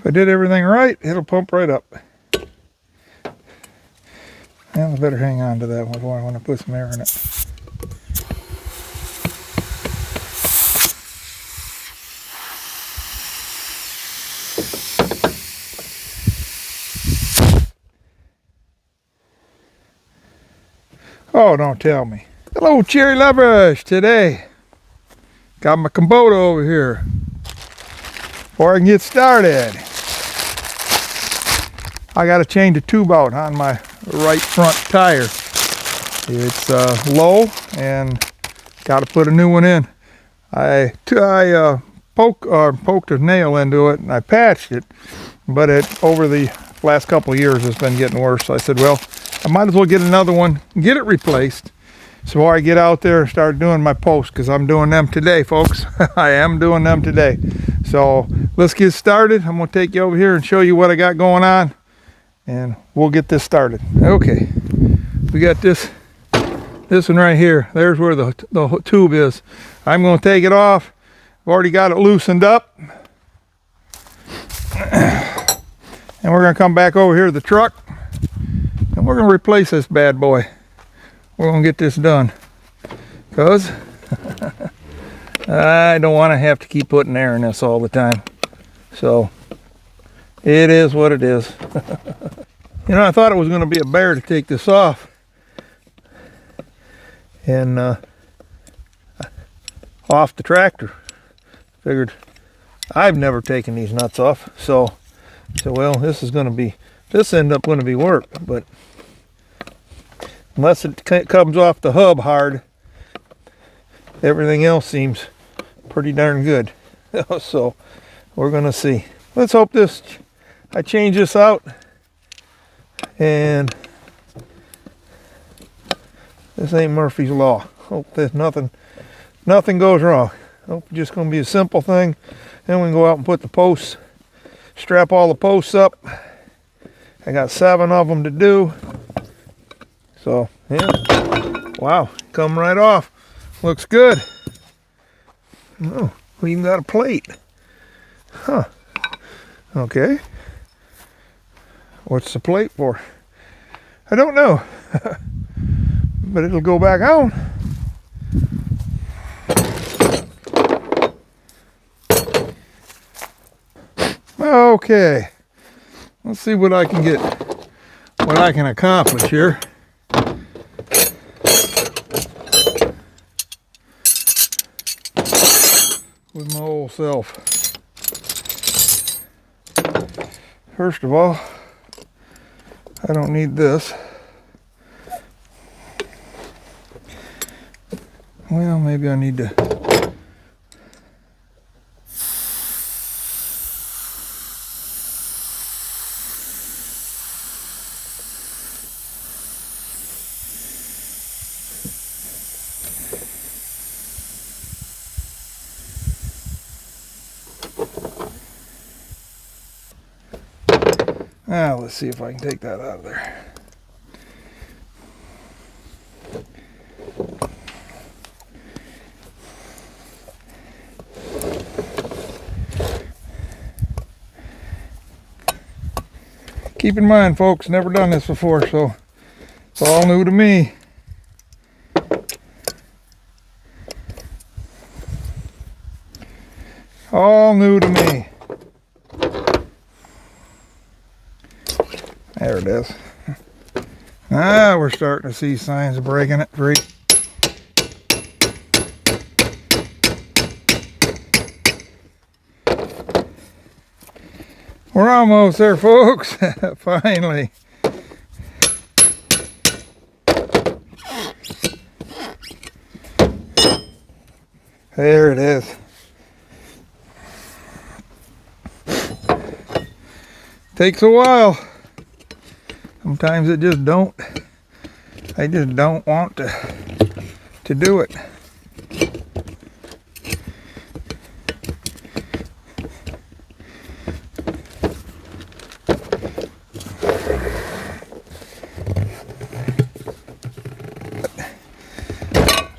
If I did everything right, it'll pump right up. And I better hang on to that one before I want to put some air in it. Oh, don't tell me. Hello, cherry lovers. Today, got my Kubota over here. Before I can get started, I got to change the tube out on my right front tire. It's low and got to put a new one in. I poked a nail into it and I patched it, but over the last couple of years it's been getting worse. So I said, well, I might as well get another one, get it replaced. So before I get out there and start doing my posts, because I'm doing them today, folks. I am doing them today. So let's get started. I'm going to take you over here and show you what I got going on, and we'll get this started. Okay, we got this one right here. There's where the tube is. I'm going to take it off. I've already got it loosened up. And we're going to come back over here to the truck, and we're going to replace this bad boy. We're going to get this done, because I don't want to have to keep putting air in this all the time. So it is what it is. You know, I thought it was going to be a bear to take this off. And off the tractor. Figured I've never taken these nuts off. So well, this end up going to be work. But unless it comes off the hub hard, everything else seems pretty darn good. So we're gonna see. Let's hope I change this out and this ain't Murphy's Law. Hope that nothing goes wrong. Hope it's just gonna be a simple thing. Then we can go out and put the posts, strap all the posts up. I got 7 of them to do. So, yeah, wow, come right off. Looks good. Oh, we even got a plate. Huh. Okay. What's the plate for? I don't know. But it'll go back on. Okay. Let's see what I can accomplish here. With my old self. First of all, I don't need this. Well, maybe I need to. Now let's see if I can take that out of there. Keep in mind, folks, never done this before, so it's all new to me. All new to me. There it is. Ah, we're starting to see signs of breaking it free. We're almost there, folks. Finally. There it is. Takes a while. Sometimes it just don't. I just don't want to do it.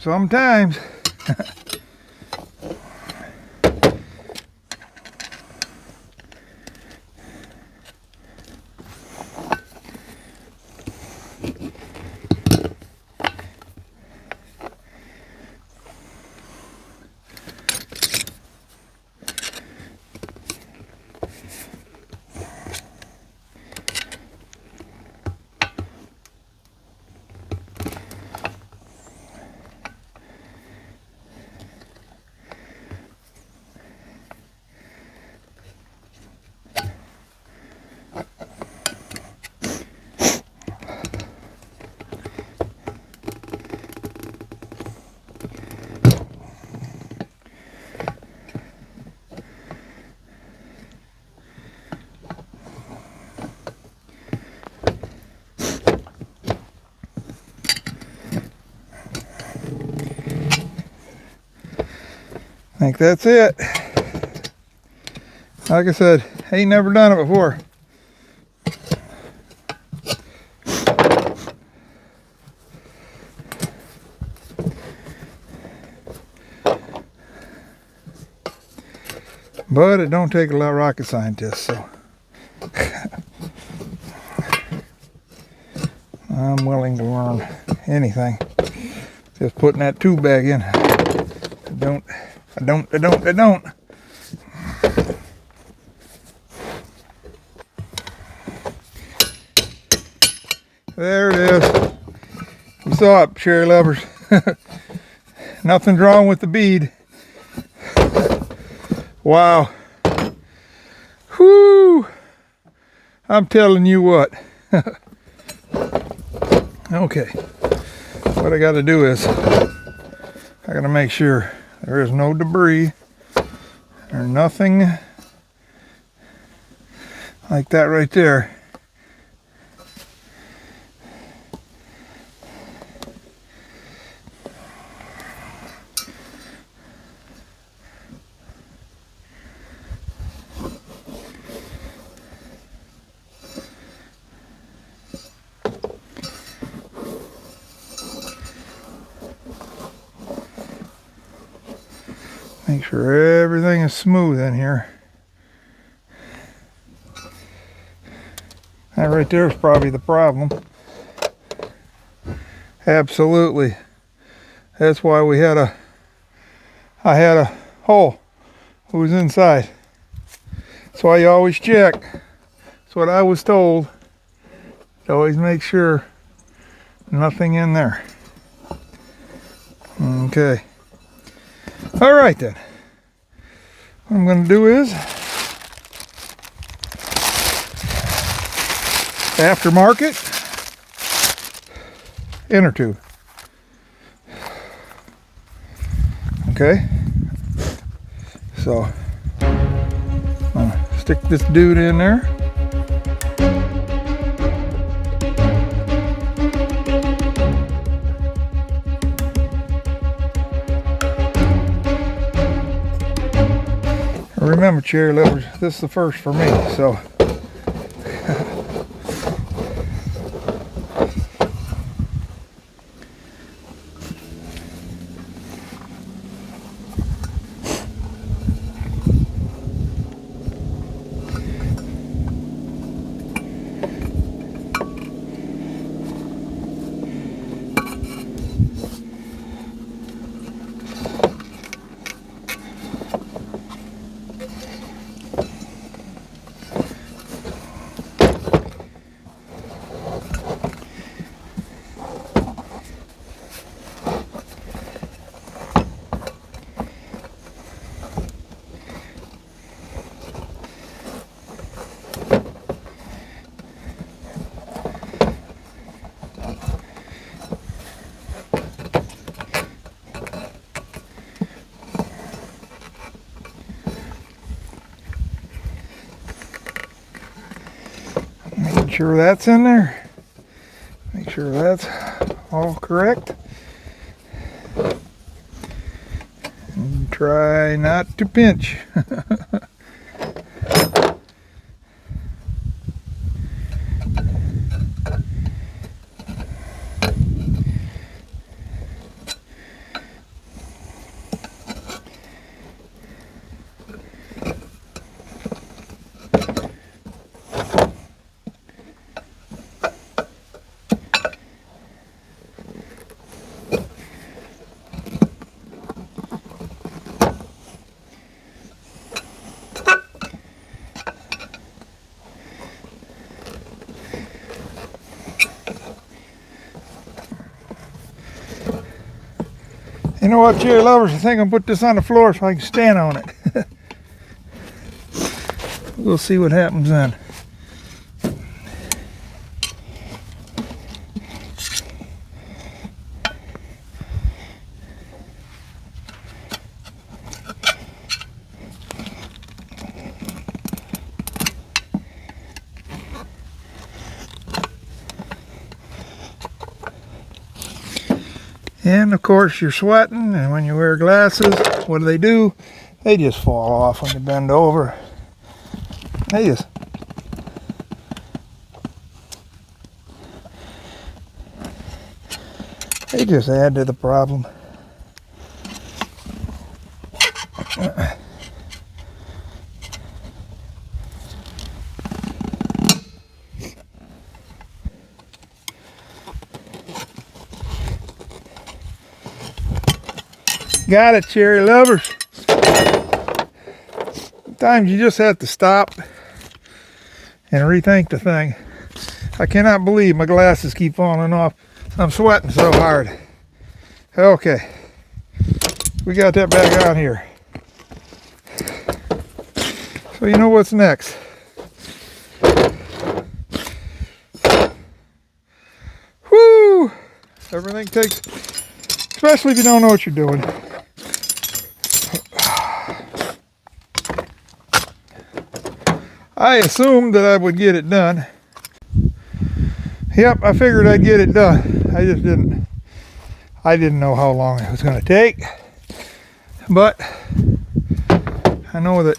Sometimes think that's it. Like I said, ain't never done it before. But it don't take a lot of rocket scientists, so I'm willing to learn anything. Just putting that tube back in. I don't. There it is. You saw it, cherry lovers. Nothing's wrong with the bead. Wow. Whoo! I'm telling you what. Okay. What I got to do is I got to make sure there is no debris or nothing like that right there. Make sure everything is smooth in here. That right there is probably the problem. Absolutely. That's why I had a hole. Who was inside. That's why you always check. That's what I was told. To always make sure nothing in there. Okay. All right then. What I'm going to do is aftermarket inner tube. Okay. So I'm going to stick this dude in there. Remember, cherry lovers, this is the first for me, so making sure that's in there. Make sure that's all correct. And try not to pinch. You know what, cherry lovers? I think I'll put this on the floor so I can stand on it. We'll see what happens then. And of course you're sweating, and when you wear glasses, what do? They just fall off when you bend over. They just add to the problem. Got it, cherry lovers. Sometimes you just have to stop and rethink the thing. I cannot believe my glasses keep falling off. I'm sweating so hard. Okay, we got that back on here. So you know what's next. Whoo! Everything takes, especially if you don't know what you're doing. I assumed that I would get it done. Yep, I figured I'd get it done. I just didn't. I didn't know how long it was going to take. But I know that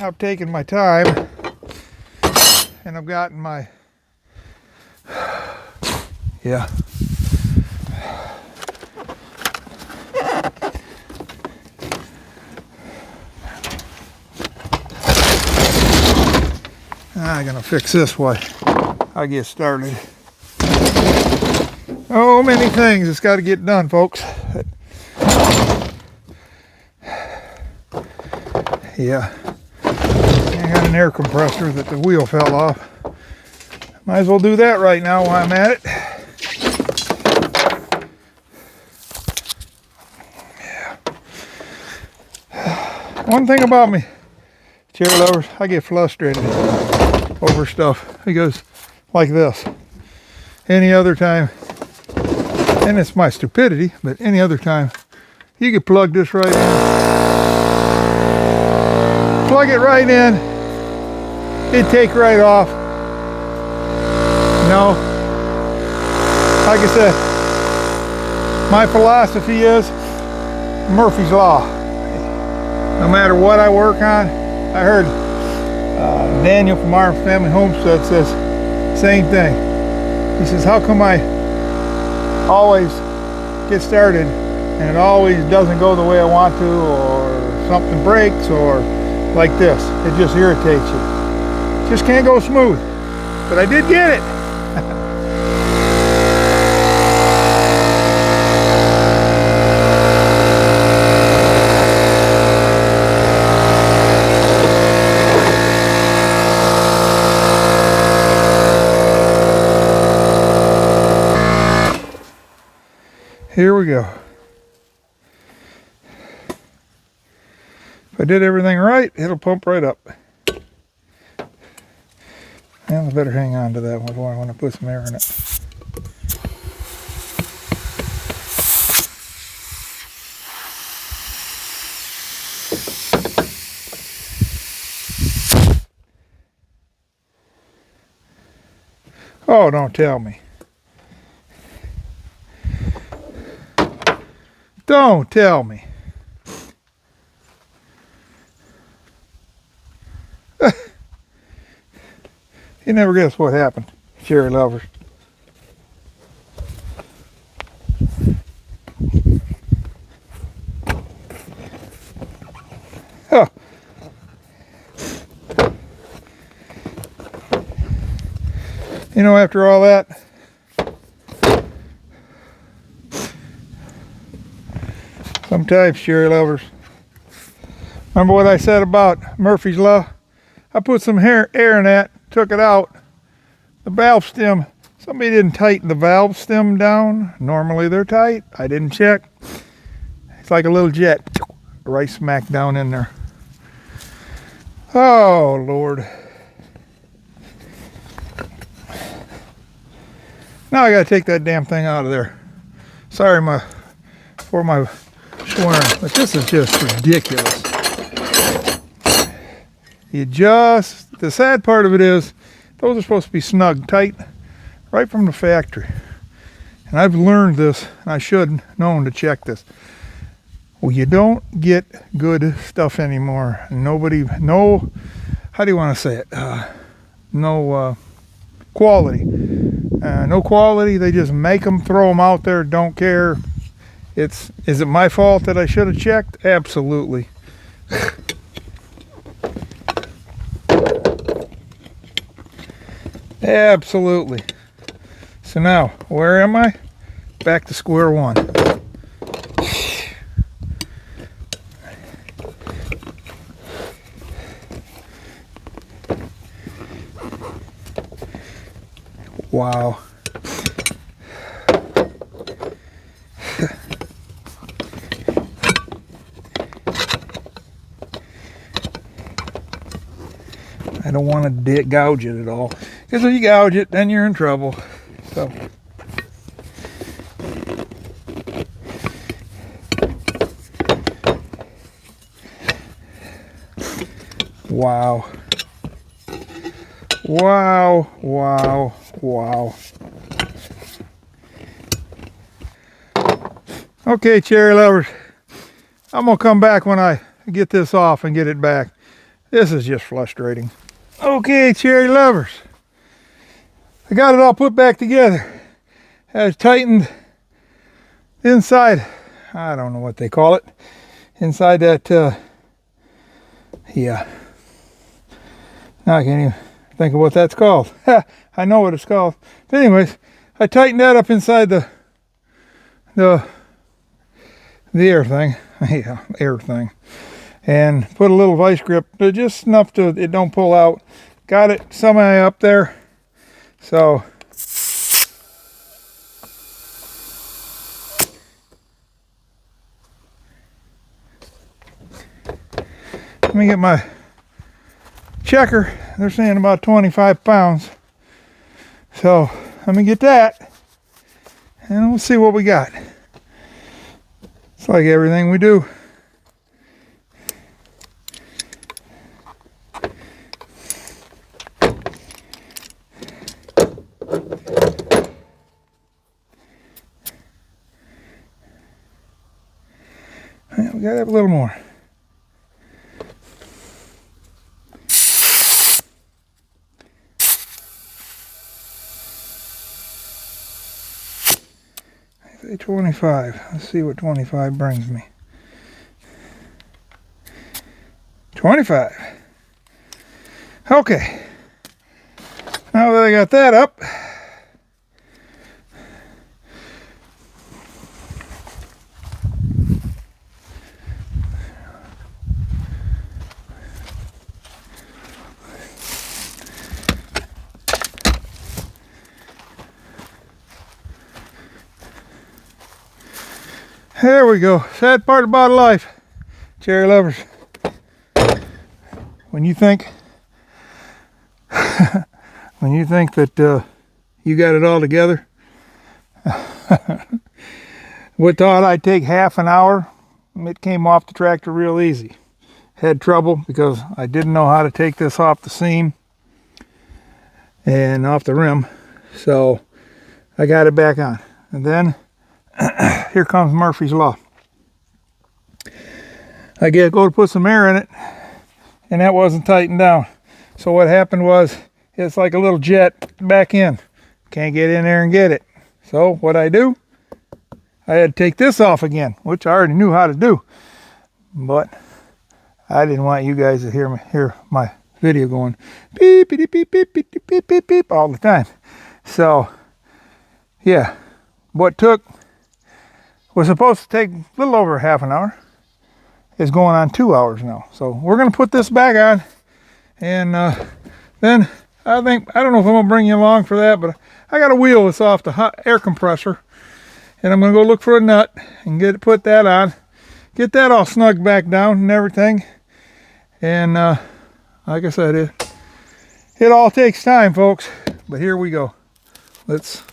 I've taken my time and I've gotten my, yeah. I'm gonna fix this while I get started. Oh, many things that's got to get done, folks. Yeah, I got an air compressor that the wheel fell off. Might as well do that right now while I'm at it. Yeah. One thing about me, cherry lovers, I get frustrated over stuff. It goes like this. Any other time, and it's my stupidity, but any other time, you could plug this right in. Plug it right in. It'd take right off. No. Like I said, my philosophy is Murphy's Law. No matter what I work on, I heard Daniel from our family homestead says same thing. He says, how come I always get started and it always doesn't go the way I want to, or something breaks, or like this, it just irritates you. Just can't go smooth. But I did get it. Here we go. If I did everything right, it'll pump right up. And I better hang on to that one before I want to put some air in it. Oh, don't tell me. Don't tell me. You never guess what happened, cherry lovers. Huh. You know, after all that, sometimes, cherry lovers, remember what I said about Murphy's Law? I put some air in that, took it out. The valve stem, somebody didn't tighten the valve stem down. Normally they're tight. I didn't check. It's like a little jet, right smack down in there. Oh, Lord. Now I gotta take that damn thing out of there. Sorry for my swearing, but this is just ridiculous. The sad part of it is, those are supposed to be snug, tight, right from the factory. and I've learned this, and I should have known to check this. Well, you don't get good stuff anymore. No, how do you want to say it? No quality. No quality. They just make them, throw them out there, don't care. Is it my fault that I should have checked? Absolutely. Absolutely. So now, where am I? Back to square one. Wow. I don't want to gouge it at all, because if you gouge it, then you're in trouble. So. Wow. Wow, wow, wow. Okay, cherry lovers, I'm gonna come back when I get this off and get it back. This is just frustrating. Okay, cherry lovers, I got it all put back together. Has tightened inside, I don't know what they call it, inside that, yeah. Now I can't even think of what that's called. I know what it's called. But anyways, I tightened that up inside the air thing. Yeah, air thing. And put a little vice grip, but just enough to it don't pull out. Got it semi up there. So let me get my checker. They're saying about 25 pounds. So let me get that and we'll see what we got. It's like everything we do. Yeah, we gotta have a little more. Say 25. Let's see what 25 brings me. 25. Okay. Now that I got that up, there we go. Sad part about life, cherry lovers. When you think that you got it all together, what thought I'd take half an hour, it came off the tractor real easy. Had trouble because I didn't know how to take this off the seam and off the rim, so I got it back on. And then here comes Murphy's Law. I go to put some air in it, and that wasn't tightened down. So what happened was, it's like a little jet back in. Can't get in there and get it. So what I do, I had to take this off again, which I already knew how to do. But I didn't want you guys to hear my video going beep, beep, beep, beep, beep, beep, beep, beep all the time. So yeah, what was supposed to take a little over half an hour is going on 2 hours now. So we're going to put this back on, and then I don't know if I'm going to bring you along for that, but I got to wheel this off the hot air compressor, and I'm going to go look for a nut and put that on, get that all snug back down and everything. And like I said, it all takes time, folks, but here we go. It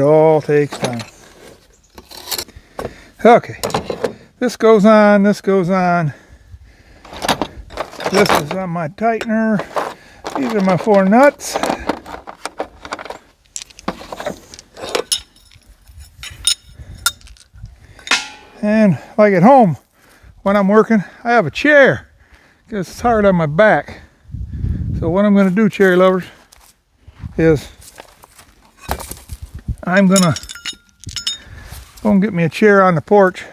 all takes time. Okay, this goes on, this goes on. This is on my tightener. These are my 4 nuts. And like at home, when I'm working, I have a chair because it's hard on my back. So what I'm going to do, cherry lovers, is I'm going to go and get me a chair on the porch.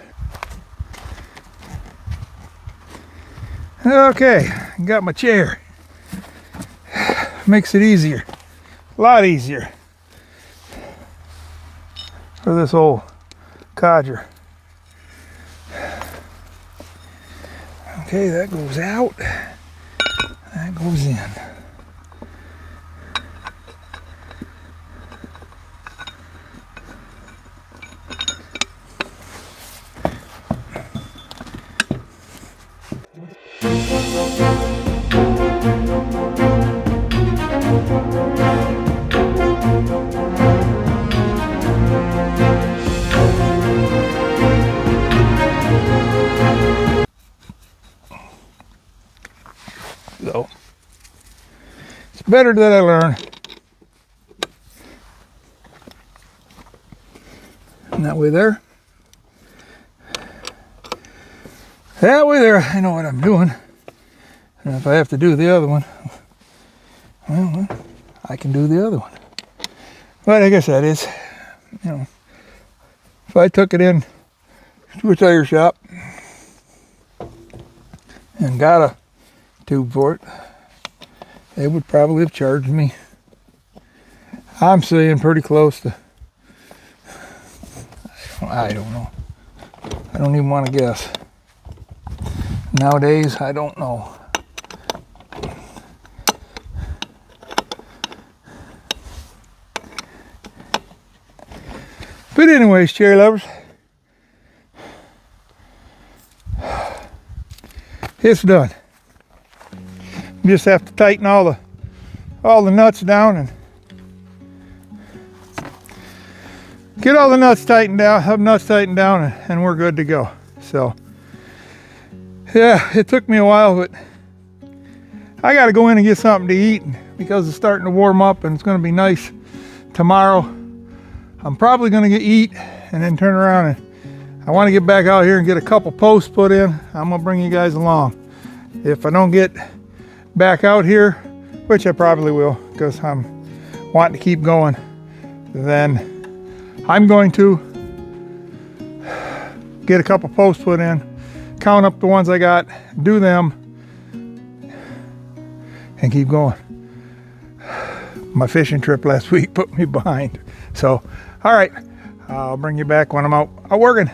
Okay, got my chair. Makes it easier, a lot easier for this old codger. Okay, that goes out, that goes in. So, it's better that I learn. And that way there. That way there, I know what I'm doing. And if I have to do the other one, well, I can do the other one. But I guess that is, you know, if I took it in to a tire shop and got a tube for it, they would probably have charged me, I'm saying, pretty close to, I don't know. I don't even want to guess. Nowadays, I don't know. But anyways, cherry lovers, it's done. You just have to tighten all the nuts down and get all the nuts tightened down, and we're good to go. So, yeah, it took me a while, but I got to go in and get something to eat because it's starting to warm up and it's going to be nice tomorrow. I'm probably going to eat and then turn around, and I want to get back out here and get a couple posts put in. I'm going to bring you guys along. If I don't get back out here, which I probably will because I'm wanting to keep going, then I'm going to get a couple posts put in, count up the ones I got, do them, and keep going. My fishing trip last week put me behind. So, all right, I'll bring you back when I'm out working.